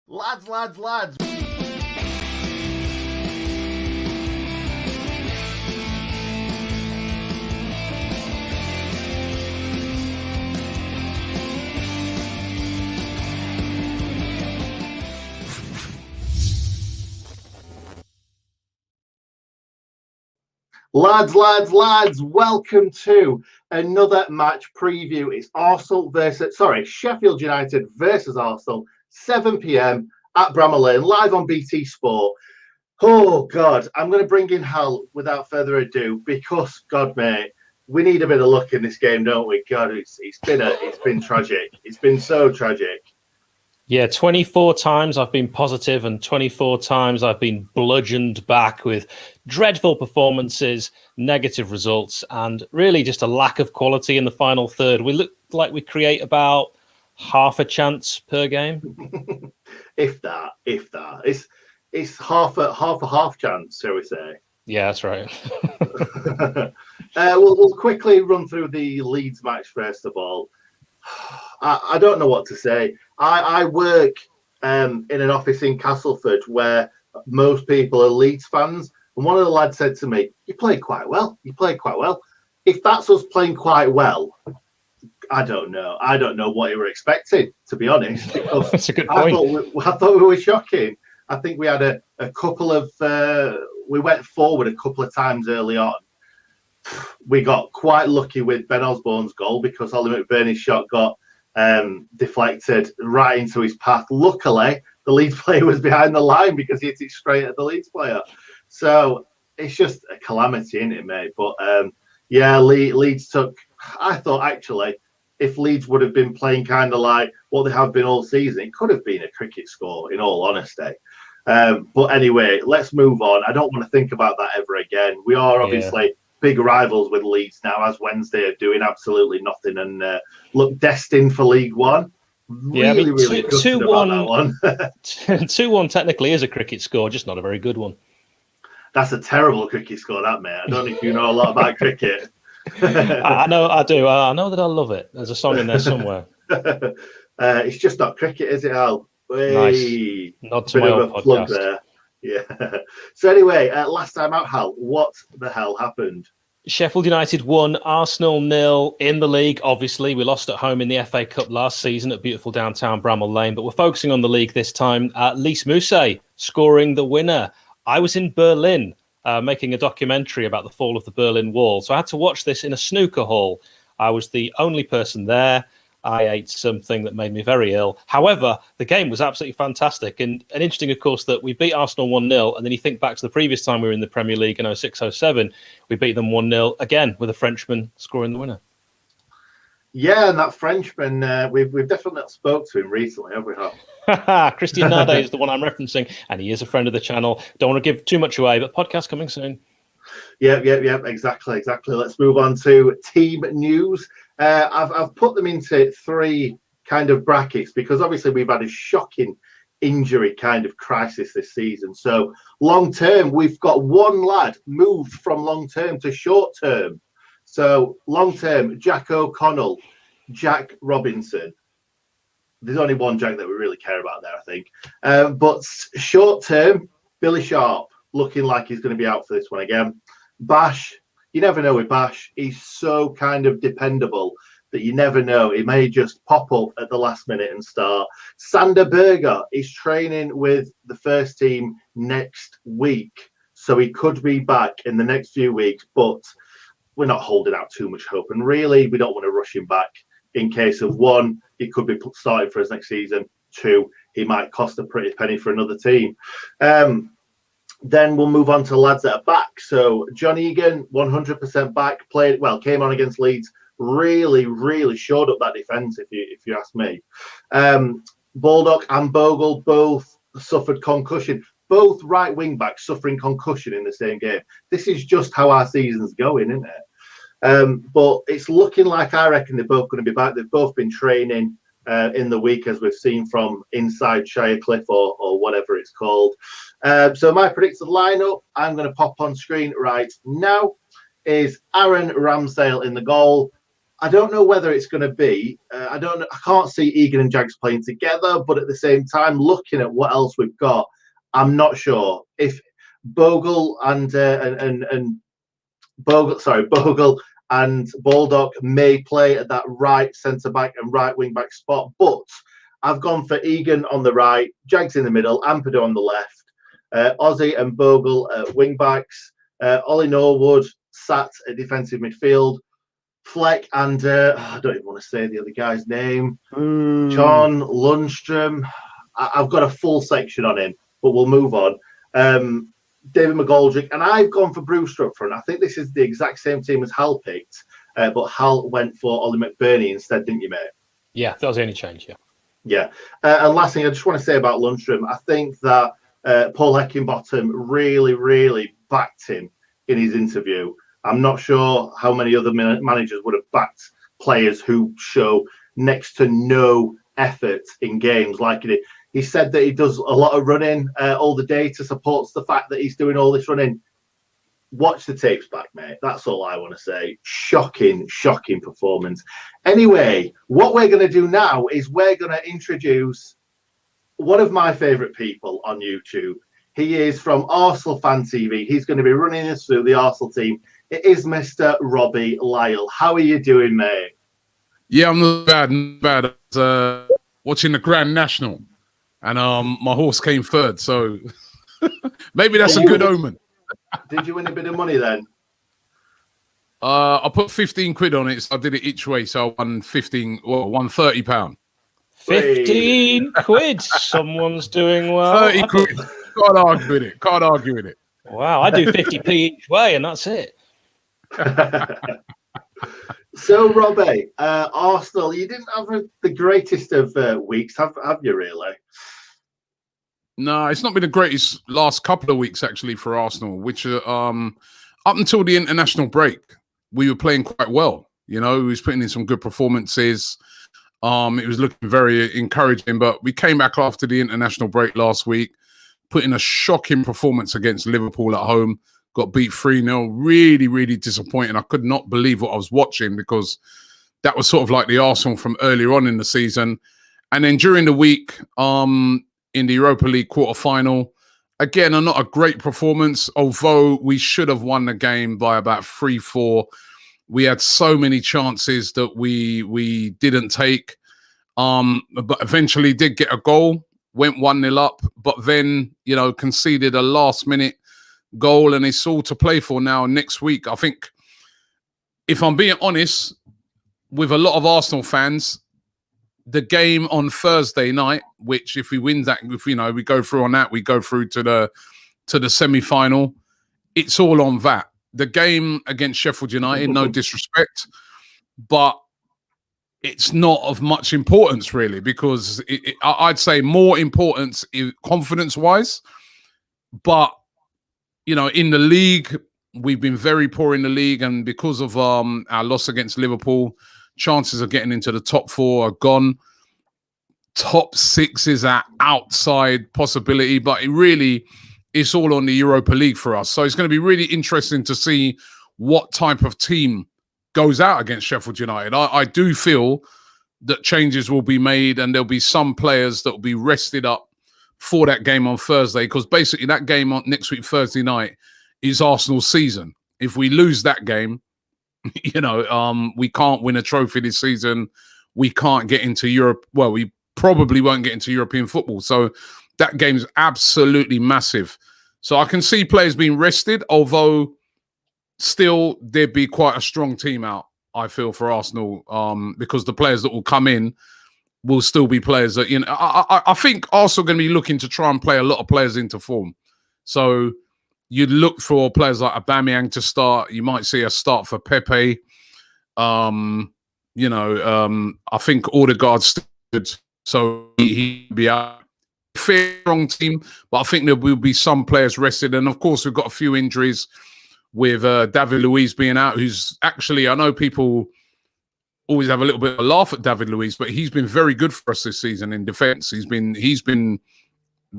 Lads. Lads, welcome to another match preview. It's Sheffield United versus Arsenal, 7 p.m. at Bramall Lane, live on BT Sport. Oh, God, I'm going to bring in Hal without further ado because, God, mate, we need a bit of luck in this game, don't we? God, it's been tragic. It's been so tragic. Yeah, 24 times I've been positive and 24 times I've been bludgeoned back with dreadful performances, negative results, and really just a lack of quality in the final third. We look like we create about half a chance per game. if that. It's half a chance, shall we say. Yeah, that's right. We'll quickly run through the Leeds match first of all. I don't know what to say. I work in an office in Castleford where most people are Leeds fans. And one of the lads said to me, You played quite well. If that's us playing quite well, I don't know. I don't know what you were expecting, to be honest. Because that's a good point. I thought we were shocking. I think we had a couple of... we went forward a couple of times early on. We got quite lucky with Ben Osborne's goal because Ollie McBurney's shot got deflected right into his path. Luckily, the Leeds player was behind the line because he hit it straight at the Leeds player. So it's just a calamity, isn't it, mate? But Leeds took... I thought, actually, if Leeds would have been playing kind of like what they have been all season, it could have been a cricket score, in all honesty. But anyway, let's move on. I don't want to think about that ever again. We are obviously... big rivals with Leeds now, as Wednesday are doing absolutely nothing and look destined for League One. Really 2-1. 2-1 technically is a cricket score, just not a very good one. That's a terrible cricket score, that, mate. I don't know if you know a lot about cricket. I know I do. I know that I love it. There's a song in there somewhere. It's just not cricket, is it, Al? Nice. Not to my own podcast. Plug there. Yeah. So anyway, last time out, Hal, what the hell happened? Sheffield United won, Arsenal 0 in the league. Obviously, we lost at home in the FA Cup last season at beautiful downtown Bramall Lane, but we're focusing on the league this time. Luiz scoring the winner. I was in Berlin making a documentary about the fall of the Berlin Wall, so I had to watch this in a snooker hall. I was the only person there. I ate something that made me very ill. However, the game was absolutely fantastic. And interesting, of course, that we beat Arsenal 1-0. And then you think back to the previous time we were in the Premier League in 06-07, we beat them 1-0 again with a Frenchman scoring the winner. Yeah, and that Frenchman, we've definitely not spoke to him recently, have we, Hal? Christian Nade is the one I'm referencing, and he is a friend of the channel. Don't want to give too much away, but podcast coming soon. Yeah, exactly. Let's move on to team news. I've put them into three kind of brackets because obviously we've had a shocking injury kind of crisis this season. So long term, we've got one lad moved from long term to short term. So long term, Jack O'Connell, Jack Robinson. There's only one Jack that we really care about there, I think. But short term, Billy Sharp looking like he's going to be out for this one again. Bash, you never know with Bash. He's so kind of dependable that you never know. He may just pop up at the last minute and start. Sander Berger is training with the first team next week. So he could be back in the next few weeks, but we're not holding out too much hope. And really, we don't want to rush him back in case of one, he could be starting for us next season. Two, he might cost a pretty penny for another team. Then we'll move on to lads that are back. So John Egan, 100% back, came on against Leeds, really shored up that defence, if you ask me. Baldock and Bogle both suffered concussion. Both right wing backs suffering concussion in the same game. This is just how our season's going, isn't it? But it's looking like, I reckon, they're both going to be back. They've both been training in the week, as we've seen from inside Shirecliffe or whatever it's called. So my predicted lineup, I'm going to pop on screen right now, is Aaron Ramsdale in the goal, I don't know whether it's going to be. I don't know. I can't see Egan and Jags playing together, but at the same time, looking at what else we've got, I'm not sure if Bogle and Bogle and Baldock may play at that right centre back and right wing back spot. But I've gone for Egan on the right, Jags in the middle, Ampadu on the left, Ozzy and Bogle at wing backs, Ollie Norwood sat at defensive midfield, Fleck and I don't even want to say the other guy's name, John Lundstrom. I've got a full section on him, but we'll move on. David McGoldrick, and I've gone for Brewster up front. I think this is the exact same team as Hal picked, but Hal went for Ollie McBurney instead, didn't you, mate? Yeah, that was the only change, yeah. Yeah. And last thing I just want to say about Lundstrom, I think that Paul Heckingbottom really, really backed him in his interview. I'm not sure how many other managers would have backed players who show next to no effort in games like it. He said that he does a lot of running. All the data supports the fact that he's doing all this running. Watch the tapes back, mate. That's all I want to say. Shocking, shocking performance. Anyway, what we're going to do now is we're going to introduce one of my favourite people on YouTube. He is from Arsenal Fan TV. He's going to be running us through the Arsenal team. It is Mr. Robbie Lyle. How are you doing, mate? Yeah, I'm not bad. Not bad. I was, watching the Grand National, and my horse came third, so maybe that's a good omen. Did you win a bit of money then? I put 15 quid on it, so I did it each way, so I won won £30. 15 quid. Someone's doing well. 30 quid. Can't argue with it. Can't argue with it. Wow, I do 50p each way, and that's it. So, Robbie, Arsenal, you didn't have the greatest of weeks, have you, really? No, it's not been the greatest last couple of weeks, actually, for Arsenal, which up until the international break, we were playing quite well. You know, we was putting in some good performances. It was looking very encouraging, but we came back after the international break last week, put in a shocking performance against Liverpool at home, got beat 3-0. Really, really disappointing. I could not believe what I was watching because that was sort of like the Arsenal from earlier on in the season. And then during the week, in the Europa League quarter-final, again, not a great performance, although we should have won the game by about 3-4. We had so many chances that we didn't take, but eventually did get a goal, went 1-0 up, but then, you know, conceded a last-minute goal, and it's all to play for now next week. I think, if I'm being honest, with a lot of Arsenal fans, the game on Thursday night, which if we win that, if we go through on that, we go through to the semi-final, it's all on that. The game against Sheffield United, no disrespect, but it's not of much importance really, because I'd say more importance confidence-wise. But, you know, in the league, we've been very poor in the league, and because of our loss against Liverpool, chances of getting into the top 4 are gone. Top 6 is an outside possibility, but it really is all on the Europa League for us. So it's going to be really interesting to see what type of team goes out against Sheffield United. I do feel that changes will be made, and there'll be some players that will be rested up for that game on Thursday, because basically that game on next week, Thursday night, is Arsenal's season. If we lose that game, you know, we can't win a trophy this season. We can't get into Europe. Well, we probably won't get into European football. So that game's absolutely massive. So I can see players being rested, although still there'd be quite a strong team out, I feel, for Arsenal, because the players that will come in will still be players that, you know, I think Arsenal are going to be looking to try and play a lot of players into form. So you'd look for players like Aubameyang to start. You might see a start for Pepe. You know, I think Odegaard's good, so he'll be out. Fair, strong team, but I think there will be some players rested. And of course, we've got a few injuries with David Luiz being out, who's actually, I know people always have a little bit of a laugh at David Luiz, but he's been very good for us this season in defence. He's been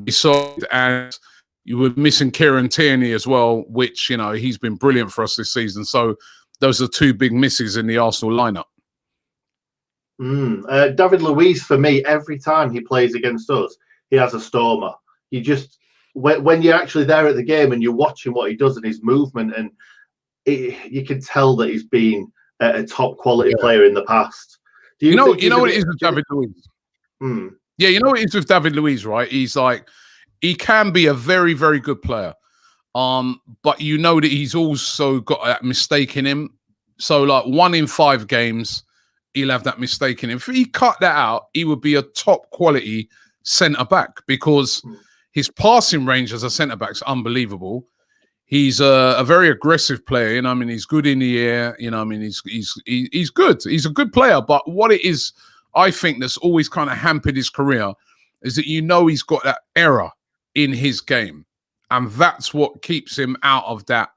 solid, and you were missing Kieran Tierney as well, which, you know, he's been brilliant for us this season. So those are 2 big misses in the Arsenal lineup. David Luiz, for me, every time he plays against us, he has a stormer. You just when you're actually there at the game and you're watching what he does and his movement, and you can tell that he's been a top quality player in the past. You know what it is with David Luiz? Yeah, you know what it is with David Luiz, right? He's like, he can be a very, very good player. But you know that he's also got that mistake in him. So like 1 in 5 games, he'll have that mistake in him. If he cut that out, he would be a top quality centre back because his passing range as a centre back is unbelievable. He's a very aggressive player. You know, I mean, he's good in the air. You know, I mean, he's good. He's a good player. But what it is, I think, that's always kind of hampered his career is that he's got that error in his game, and that's what keeps him out of that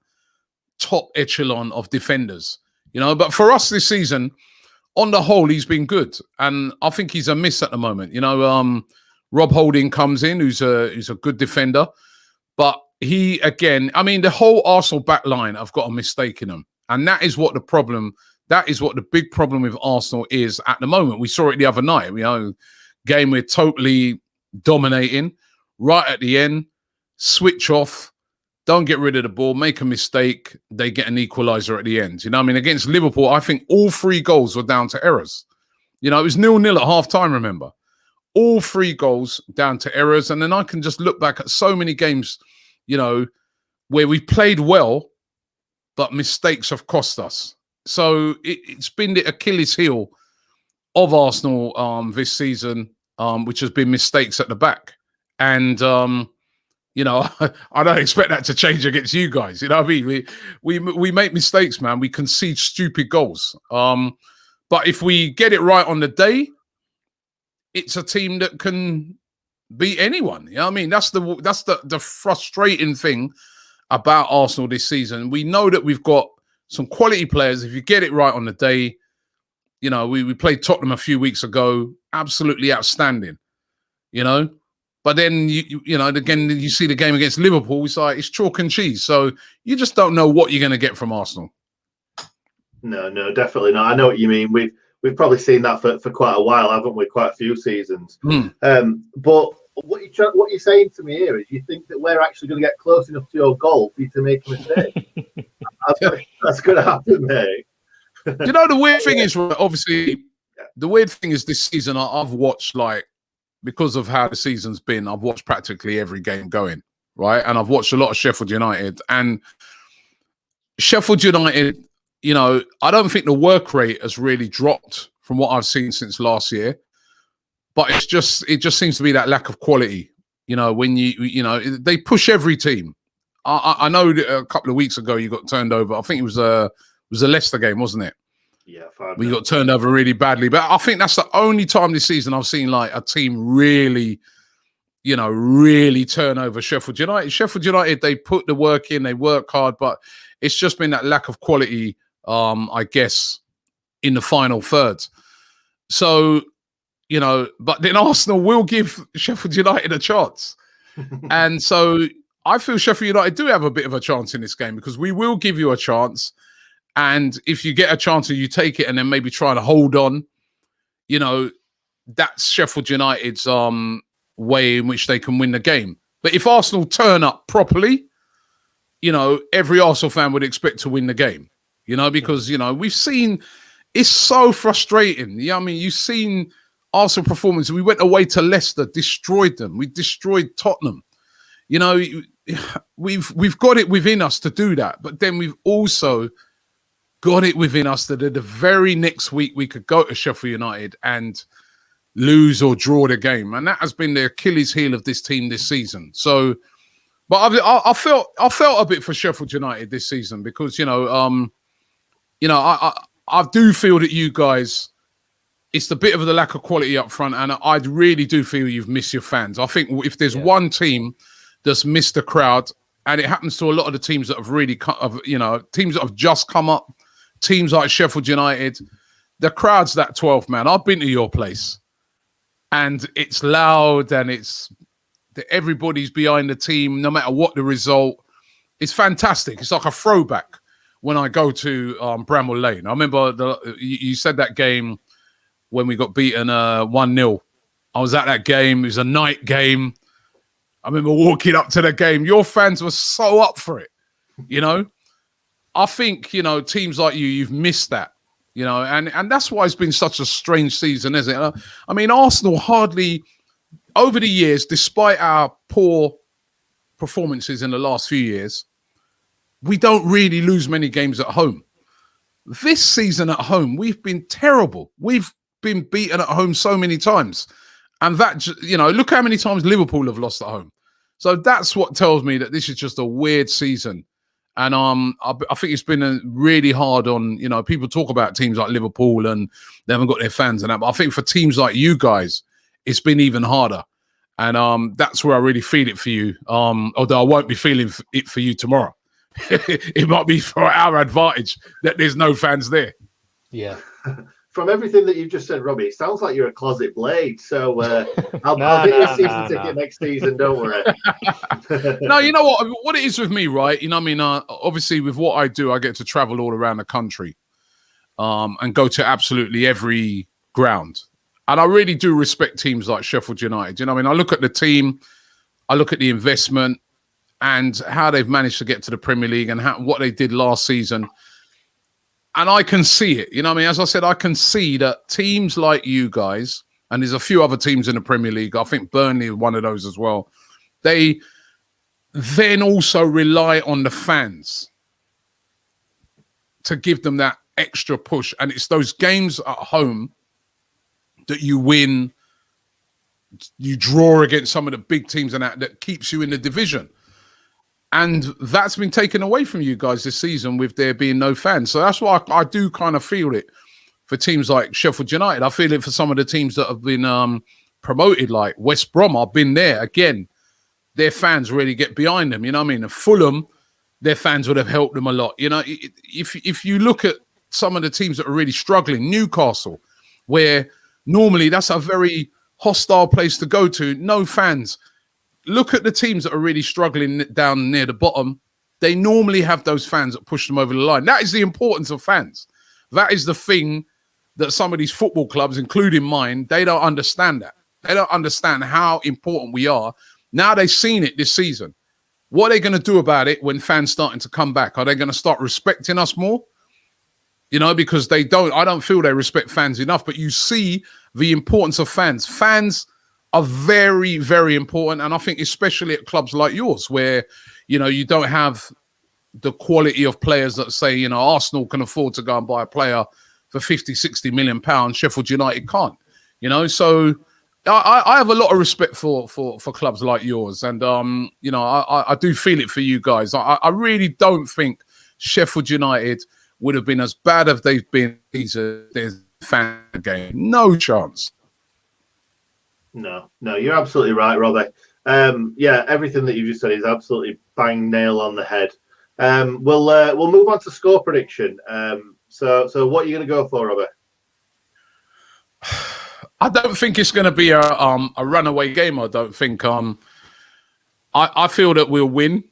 top echelon of defenders. You know, but for us this season, on the whole, he's been good, and I think he's a miss at the moment. You know, Rob Holding comes in, who's a good defender, but he again, I mean, the whole Arsenal back line have got a mistake in them, and that is what the problem. That is what the big problem with Arsenal is at the moment. We saw it the other night. You know, game we're totally dominating. Right at the end, switch off, don't get rid of the ball, make a mistake, they get an equaliser at the end. You know what I mean? Against Liverpool, I think all 3 goals were down to errors. You know, it was 0-0 at half-time, remember? All 3 goals down to errors. And then I can just look back at so many games, you know, where we played well, but mistakes have cost us. So it's been the Achilles heel of Arsenal this season, which has been mistakes at the back. And, you know, I don't expect that to change against you guys. You know what I mean? We make mistakes, man. We concede stupid goals. But if we get it right on the day, it's a team that can beat anyone. You know what I mean? That's the frustrating thing about Arsenal this season. We know that we've got some quality players. If you get it right on the day, you know, we played Tottenham a few weeks ago, absolutely outstanding, you know. But then, you know, again, you see the game against Liverpool, it's like, it's chalk and cheese. So you just don't know what you're going to get from Arsenal. No, definitely not. I know what you mean. We've probably seen that for quite a while, haven't we? Quite a few seasons. But what you're saying to me here is you think that we're actually going to get close enough to your goal for you to make a mistake. That's going to happen, mate. You know, the weird thing is, obviously, the weird thing is this season I've watched, like, because of how the season's been, I've watched practically every game going, right? And I've watched a lot of Sheffield United. And Sheffield United, you know, I don't think the work rate has really dropped from what I've seen since last year. But it just seems to be that lack of quality. You know, when you know, they push every team. I know a couple of weeks ago you got turned over. I think it was a Leicester game, wasn't it? Yeah, we got turned over really badly. But I think that's the only time this season I've seen like a team really, you know, really turn over Sheffield United. Sheffield United, they put the work in, they work hard, but it's just been that lack of quality, I guess, in the final third. So, you know, but then Arsenal will give Sheffield United a chance. And so I feel Sheffield United do have a bit of a chance in this game because we will give you a chance. And if you get a chance and you take it and then maybe try to hold on, you know, that's Sheffield United's way in which they can win the game. But if Arsenal turn up properly, you know, every Arsenal fan would expect to win the game, you know, because, you know, we've seen, it's so frustrating. You know what I mean? You've seen Arsenal performance. We went away to Leicester, destroyed them. We destroyed Tottenham. You know, we've got it within us to do that. But then we've also got it within us that the very next week we could go to Sheffield United and lose or draw the game. And that has been the Achilles heel of this team this season. So, but I felt a bit for Sheffield United this season because, I do feel that you guys, it's the bit of the lack of quality up front. And I really do feel you've missed your fans. I think if there's one team that's missed the crowd, and it happens to a lot of the teams that have really, teams that have just come up, teams like Sheffield United, the crowd's that 12th man. I've been to your place and it's loud and everybody's behind the team, no matter what the result. It's fantastic. It's like a throwback when I go to Bramall Lane. I remember you said that game when we got beaten 1-0. I was at that game. It was a night game. I remember walking up to the game. Your fans were so up for it, you know. I think, you know, teams like you've missed that, you know, and that's why it's been such a strange season, isn't it? I mean, Arsenal hardly, over the years, despite our poor performances in the last few years, we don't really lose many games at home. This season at home, we've been terrible. We've been beaten at home so many times. And that, you know, look how many times Liverpool have lost at home. So that's what tells me that this is just a weird season. And I think it's been really hard on, you know, people talk about teams like Liverpool and they haven't got their fans and that. But I think for teams like you guys, it's been even harder. And that's where I really feel it for you. Although I won't be feeling it for you tomorrow. It might be for our advantage that there's no fans there. Yeah. From everything that you've just said, Robbie, it sounds like you're a closet Blade. So I'll get you a season ticket next season. Don't worry. No, you know what it is with me, right? You know, I mean, obviously with what I do, I get to travel all around the country, and go to absolutely every ground. And I really do respect teams like Sheffield United. You know, I mean, I look at the team, I look at the investment, and how they've managed to get to the Premier League and what they did last season. And I can see it. You know what I mean? As I said, I can see that teams like you guys, and there's a few other teams in the Premier League, I think Burnley is one of those as well, they then also rely on the fans to give them that extra push. And it's those games at home that you win, you draw against some of the big teams and that keeps you in the division. And that's been taken away from you guys this season with there being no fans. So that's why I do kind of feel it for teams like Sheffield United. I feel it for some of the teams that have been promoted, like West Brom. I've been there. Again, their fans really get behind them. You know what I mean? And Fulham, their fans would have helped them a lot. You know, if you look at some of the teams that are really struggling, Newcastle, where normally that's a very hostile place to go to, no fans. Look at the teams that are really struggling down near the bottom. They normally have those fans that push them over the line. That is the importance of fans. That is the thing that some of these football clubs, including mine, they don't understand that. They don't understand how important we are. Now they've seen it this season. What are they going to do about it when fans starting to come back? Are they going to start respecting us more? You know, because I don't feel they respect fans enough, but you see the importance of fans. Fans are very, very important. And I think especially at clubs like yours, where, you know, you don't have the quality of players that say, you know, Arsenal can afford to go and buy a player for 50, 60 million pounds. Sheffield United can't, you know. So I have a lot of respect for clubs like yours. And, you know, I do feel it for you guys. I really don't think Sheffield United would have been as bad as they've been this fan game. No chance. No, you're absolutely right, Robbie. Yeah, everything that you just said is absolutely bang nail on the head. We'll move on to score prediction. So what are you going to go for, Robbie? I don't think it's going to be a runaway game. I don't think. I feel that we'll win.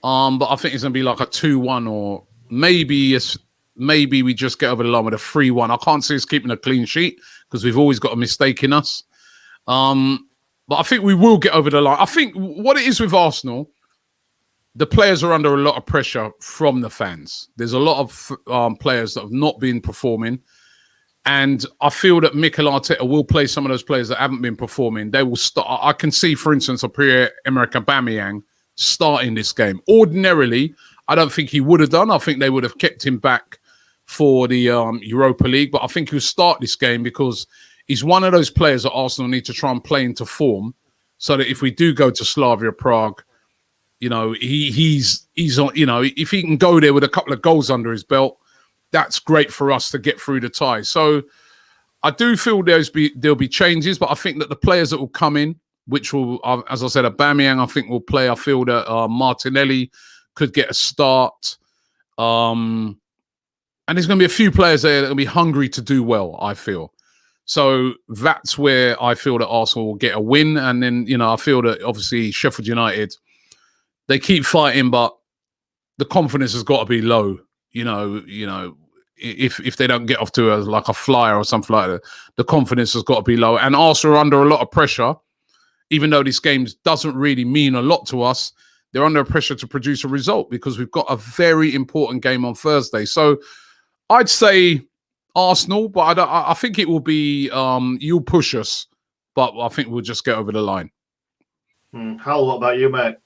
But I think it's going to be like a 2-1 or maybe we just get over the line with a 3-1. I can't see us keeping a clean sheet because we've always got a mistake in us. But I think we will get over the line. I think what it is with Arsenal, the players are under a lot of pressure from the fans. There's a lot of players that have not been performing. And I feel that Mikel Arteta will play some of those players that haven't been performing. They will start. I can see, for instance, a Pierre-Emerick Aubameyang starting this game. Ordinarily, I don't think he would have done. I think they would have kept him back for the Europa League. But I think he'll start this game because he's one of those players that Arsenal need to try and play into form so that if we do go to Slavia Prague, you know, he's on, you know, if he can go there with a couple of goals under his belt, that's great for us to get through the tie. So I do feel there'll be changes, but I think that the players that will come in, which will, as I said, Aubameyang, I think will play. I feel that Martinelli could get a start. And there's going to be a few players there that will be hungry to do well, I feel. So that's where I feel that Arsenal will get a win. And then, you know, I feel that obviously Sheffield United, they keep fighting, but the confidence has got to be low. You know, if they don't get off to like a flyer or something like that, the confidence has got to be low. And Arsenal are under a lot of pressure, even though this game doesn't really mean a lot to us. They're under pressure to produce a result because we've got a very important game on Thursday. So I'd say Arsenal, but I think it will be you'll push us, but I think we'll just get over the line. Hal, what about you, mate?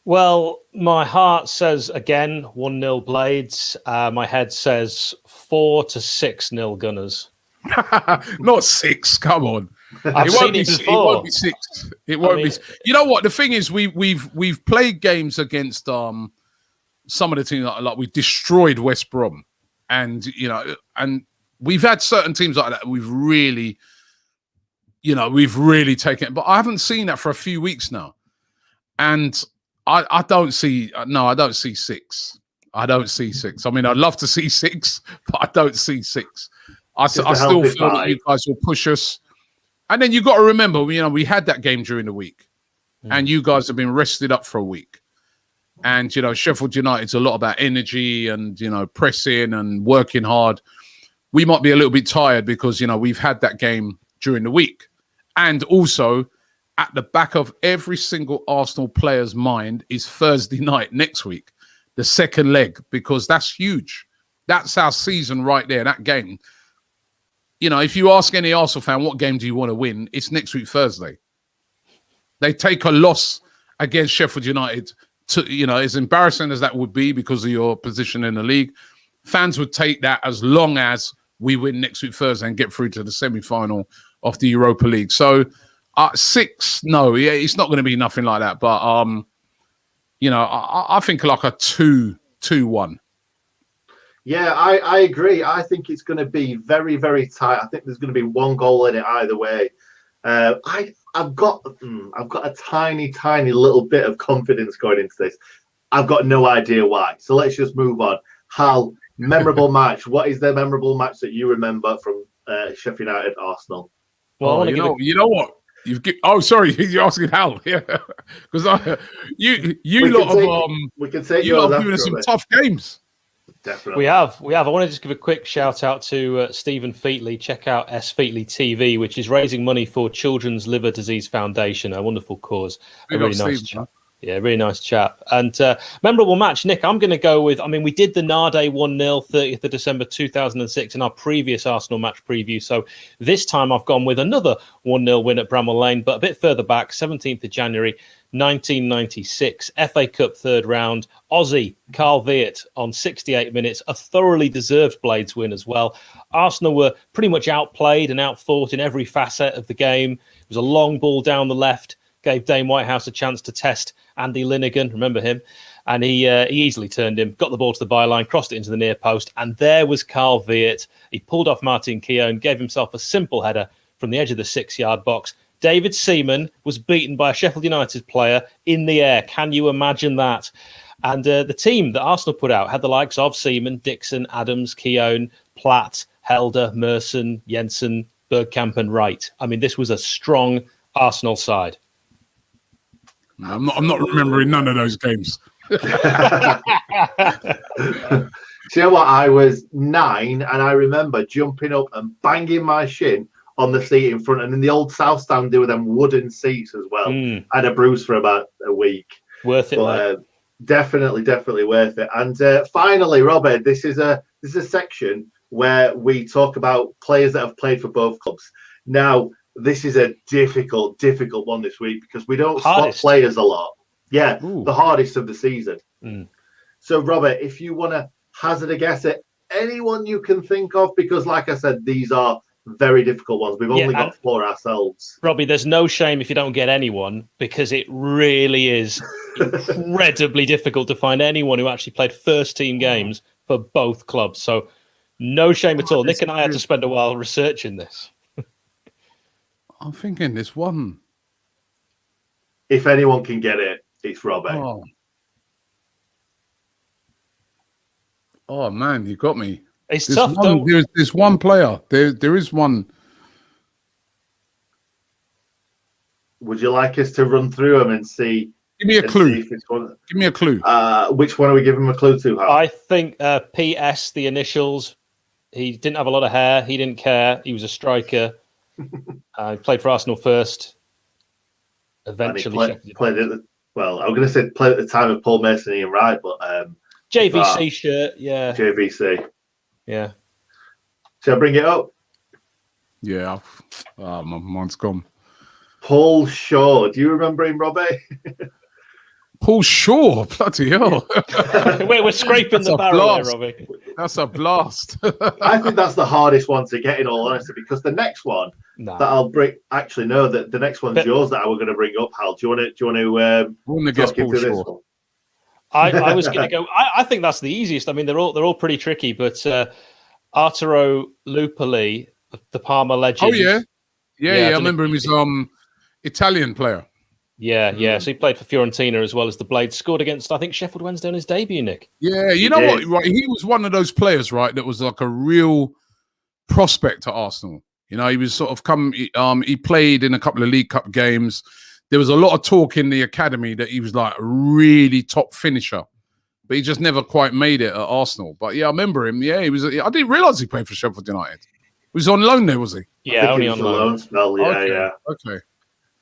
Well, my heart says, again, 1-0 Blades. My head says 4-6-0 Gunners. Not 6, come on. I've seen it before. It won't be 6. It won't be. You know what? The thing is, we've played games against some of the teams, like we destroyed West Brom. And, and we've had certain teams like that we've really taken. But I haven't seen that for a few weeks now. And I don't see 6. I don't see 6. I mean, I'd love to see 6, but I don't see 6. I still feel that you guys will push us. And then you've got to remember, we had that game during the week. And you guys have been rested up for a week. And, Sheffield United's a lot about energy and, pressing and working hard. We might be a little bit tired because, we've had that game during the week. And also, at the back of every single Arsenal player's mind is Thursday night next week, the second leg, because that's huge. That's our season right there, that game. If you ask any Arsenal fan, what game do you want to win? It's next week, Thursday. They take a loss against Sheffield United. As embarrassing as that would be because of your position in the league, fans would take that as long as we win next week, Thursday, and get through to the semi-final of the Europa League. So, 6, no, it's not going to be nothing like that. But, I think like a 2-1. Yeah, I agree. I think it's going to be very, very tight. I think there's going to be one goal in it either way. I've got a tiny, tiny little bit of confidence going into this. I've got no idea why. So let's just move on. Hal, memorable match. What is the memorable match that you remember from Sheffield United Arsenal? Well, you know what? Sorry, you're asking Hal. Yeah, because you lot have given us some tough games. Definitely. We have. I want to just give a quick shout out to Stephen Featley. Check out S Featley TV, which is raising money for Children's Liver Disease Foundation, a wonderful cause. A really nice chap. Yeah, really nice chap. And memorable match, Nick, I'm going to go with, we did the Nade 1-0, 30th of December 2006 in our previous Arsenal match preview. So this time I've gone with another 1-0 win at Bramall Lane, but a bit further back, 17th of January 1996, FA Cup third round, Aussie Carl Viet on 68 minutes, a thoroughly deserved Blades win as well. Arsenal were pretty much outplayed and outfought in every facet of the game. It was a long ball down the left, gave Dane Whitehouse a chance to test Andy Linnigan, remember him? And he easily turned him, got the ball to the byline, crossed it into the near post, and there was Carl Viet. He pulled off Martin Keown, gave himself a simple header from the edge of the 6-yard box. David Seaman was beaten by a Sheffield United player in the air. Can you imagine that? And the team that Arsenal put out had the likes of Seaman, Dixon, Adams, Keown, Platt, Helder, Merson, Jensen, Bergkamp and Wright. This was a strong Arsenal side. I'm not remembering none of those games. Do you know what? I was 9 and I remember jumping up and banging my shin on the seat in front. And in the old South Stand, there were them wooden seats as well. I had a bruise for about a week. Worth it, but, definitely worth it. And finally, Robert, this is a section where we talk about players that have played for both clubs. Now, this is a difficult one this week because we don't spot players a lot. Yeah, the hardest of the season. So, Robert, if you want to hazard a guess at anyone you can think of, because like I said, these are very difficult ones. We've only got 4 ourselves. Robbie, there's no shame if you don't get anyone because it really is incredibly difficult to find anyone who actually played first team games for both clubs. So no shame at all. Nick and I had to spend a while researching this. I'm thinking there's one. If anyone can get it, it's Robert. Oh man, you got me. It's tough. There's one player. There is one. Would you like us to run through them and see? Give me a clue. Give me a clue. Which one are we giving him a clue to? Hal? I think PS, the initials He didn't have a lot of hair. He didn't care. He was a striker. He played for Arsenal first. Eventually, played at the, well, I'm going to say played at the time of Paul Mason and Wright, but JVC shirt, yeah. JVC, yeah. Shall I bring it up? Yeah, my mind's gone. Paul Shaw, do you remember him, Robbie? Paul Shaw, bloody hell! We're scraping the barrel there, Robbie. That's a blast. I think that's the hardest one to get, in all honesty, because the next one that I'll bring. Actually, no, the next one's yours that I was going to bring up. Hal, do you want to guess Paul Shaw? I was going to go. I think that's the easiest. I mean, they're all pretty tricky, but Arturo Lupoli, the Parma legend. Oh yeah. I remember him. He's Italian player. Yeah. So he played for Fiorentina as well as the Blades. Scored against, I think, Sheffield Wednesday on his debut, Nick. Yeah, you know what? Right, he was one of those players, right, that was like a real prospect at Arsenal. You know, he was sort of he played in a couple of League Cup games. There was a lot of talk in the academy that he was like a really top finisher, but he just never quite made it at Arsenal. But yeah, I remember him. Yeah, he was. I didn't realise he played for Sheffield United. He was on loan there, was he? Yeah, only on loan. Spell, yeah. Okay.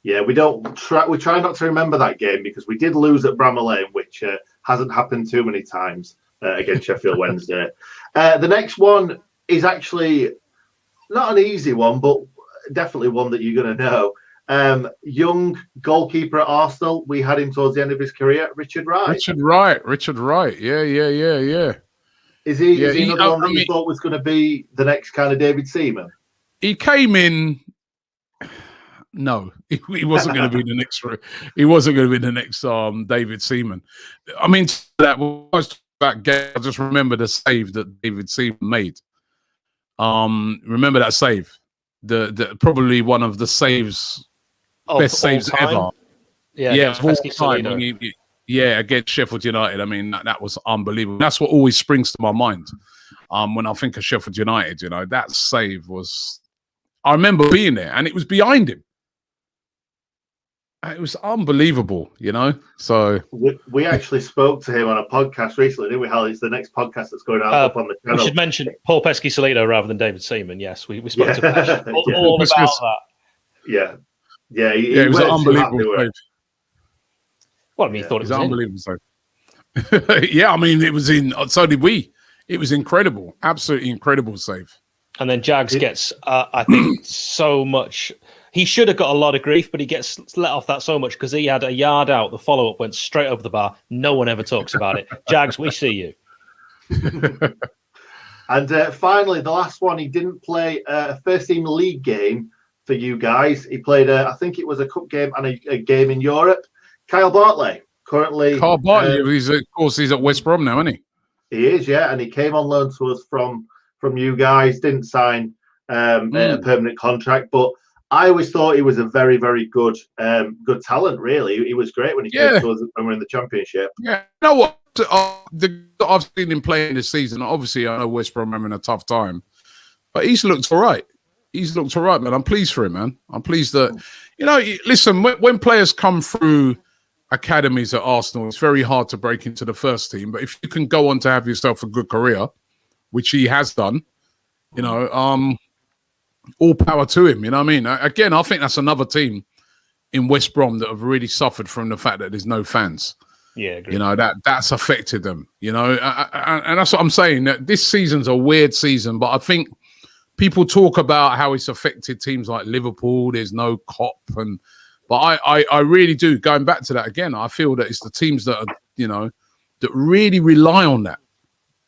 Yeah, we try not to remember that game because we did lose at Bramall Lane, which hasn't happened too many times against Sheffield Wednesday. The next one is actually not an easy one, but definitely one that you're going to know. Young goalkeeper at Arsenal. We had him towards the end of his career, Richard Wright. Richard Wright. Yeah. Is he another one that you thought was going to be the next kind of David Seaman? He came in. No, he wasn't going to be the next. He wasn't going to be the next David Seaman. I mean, that was about game. I just remember the save that David Seaman made. Remember that save? The probably one of the best saves ever. Yeah, of all time. Against Sheffield United. I mean, that was unbelievable. That's what always springs to my mind when I think of Sheffield United. You know, that save was. I remember being there, and it was behind him. It was unbelievable, you know. So we actually spoke to him on a podcast recently, didn't we, Hal? It's the next podcast that's going out up on the channel. We should mention Paul Pesky-Solito rather than David Seaman. Yes, we spoke to Pesh all about that. Yeah. It was an unbelievable save. Well, I mean, he thought it was unbelievable save. Yeah, I mean, it was in. So did we. It was incredible, absolutely incredible save. And then Jags gets, I think, so much. He should have got a lot of grief, but he gets let off that so much because he had a yard out. The follow-up went straight over the bar. No one ever talks about it. Jags, we see you. And finally, the last one, he didn't play a first-team league game for you guys. He played, I think it was a cup game and a game in Europe. Kyle Bartley, currently. Kyle Bartley, he's at West Brom now, isn't he? He is, yeah, and he came on loan to us from you guys. Didn't sign a permanent contract, but I always thought he was a very, very good talent. Really, he was great when he came to us when we were in the Championship. Yeah, you know what? I've seen him playing this season. Obviously, I know West Brom having a tough time, but he's looked all right. He's looked all right, man. I'm pleased for him, man. I'm pleased that listen, when players come through academies at Arsenal, it's very hard to break into the first team. But if you can go on to have yourself a good career, which he has done, all power to him. You know what I mean? Again, I think that's another team in West Brom that have really suffered from the fact that there's no fans. Yeah, agreed. You know, that's affected them. You know, and that's what I'm saying. That this season's a weird season, but I think people talk about how it's affected teams like Liverpool. There's no cop, but I really do. Going back to that again, I feel that it's the teams that are, that really rely on that.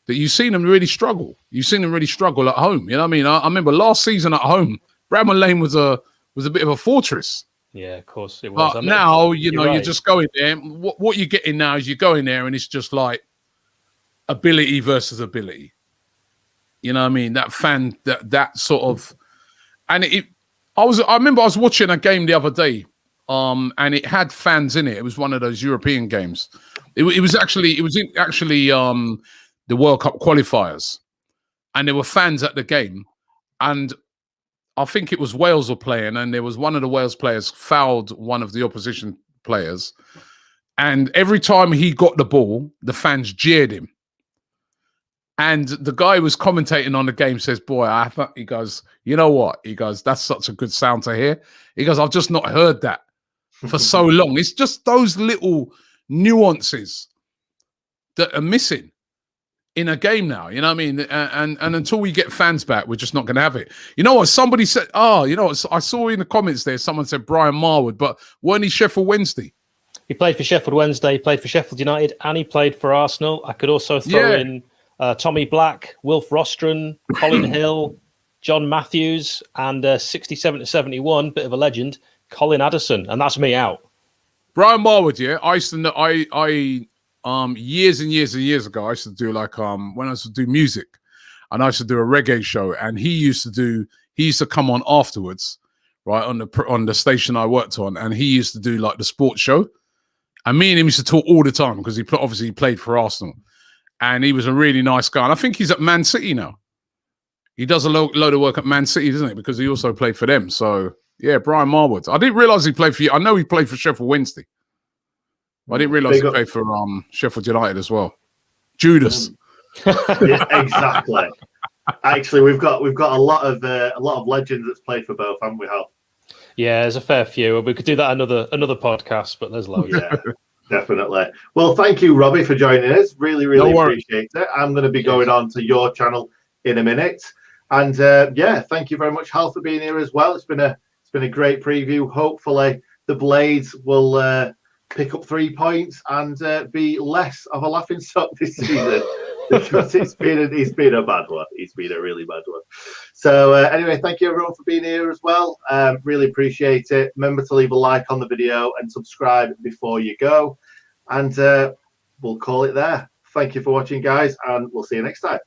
That you've seen them really struggle. You've seen them really struggle at home. You know what I mean? I remember last season at home, Bramall Lane was a bit of a fortress. Yeah, of course it was. But now, you're just going there. What you're getting now is you're going there and it's just like ability versus ability. You know what I mean? That fan, that sort of, and I remember I was watching a game the other day, and it had fans in it. It was one of those European games. It was actually the World Cup qualifiers, and there were fans at the game, and I think it was Wales were playing, and there was one of the Wales players fouled one of the opposition players, and every time he got the ball, the fans jeered him. And the guy who was commentating on the game says, boy, he goes, you know what? He goes, that's such a good sound to hear. He goes, I've just not heard that for so long. It's just those little nuances that are missing in a game now. You know what I mean? And until we get fans back, we're just not going to have it. You know what? Somebody said, you know what? I saw in the comments there, someone said Brian Marwood, but weren't he Sheffield Wednesday? He played for Sheffield Wednesday, he played for Sheffield United, and he played for Arsenal. I could also throw in Tommy Black, Wilf Rostron, Colin Hill, John Matthews, and 67 to 71, bit of a legend, Colin Addison, and that's me out. Brian Marwood, yeah. I used to know, years and years and years ago, I used to do like when I used to do music, and I used to do a reggae show, and he used to come on afterwards, right, on the station I worked on, and he used to do like the sports show. And me and him used to talk all the time because he obviously played for Arsenal. And he was a really nice guy. And I think he's at Man City now. He does a load of work at Man City, doesn't he? Because he also played for them. So, yeah, Brian Marwood. I didn't realise he played for you. I know he played for Sheffield Wednesday. I didn't realise he played for Sheffield United as well. Judas. Yeah, exactly. Actually, we've got a lot of legends that's played for both, haven't we, Hal? Yeah, there's a fair few. We could do that another podcast, but there's loads. Yeah, definitely. Well, thank you, Robbie, for joining us. Really, really appreciate it. I'm going to be going on to your channel in a minute, and thank you very much, Hal, for being here as well. It's been a great preview. Hopefully, the Blades will pick up 3 points and be less of a laughing stock this season. Because it's been a bad one. It's been a really bad one. So anyway, thank you everyone for being here as well. Really appreciate it. Remember to leave a like on the video and subscribe before you go. And we'll call it there. Thank you for watching, guys, and we'll see you next time.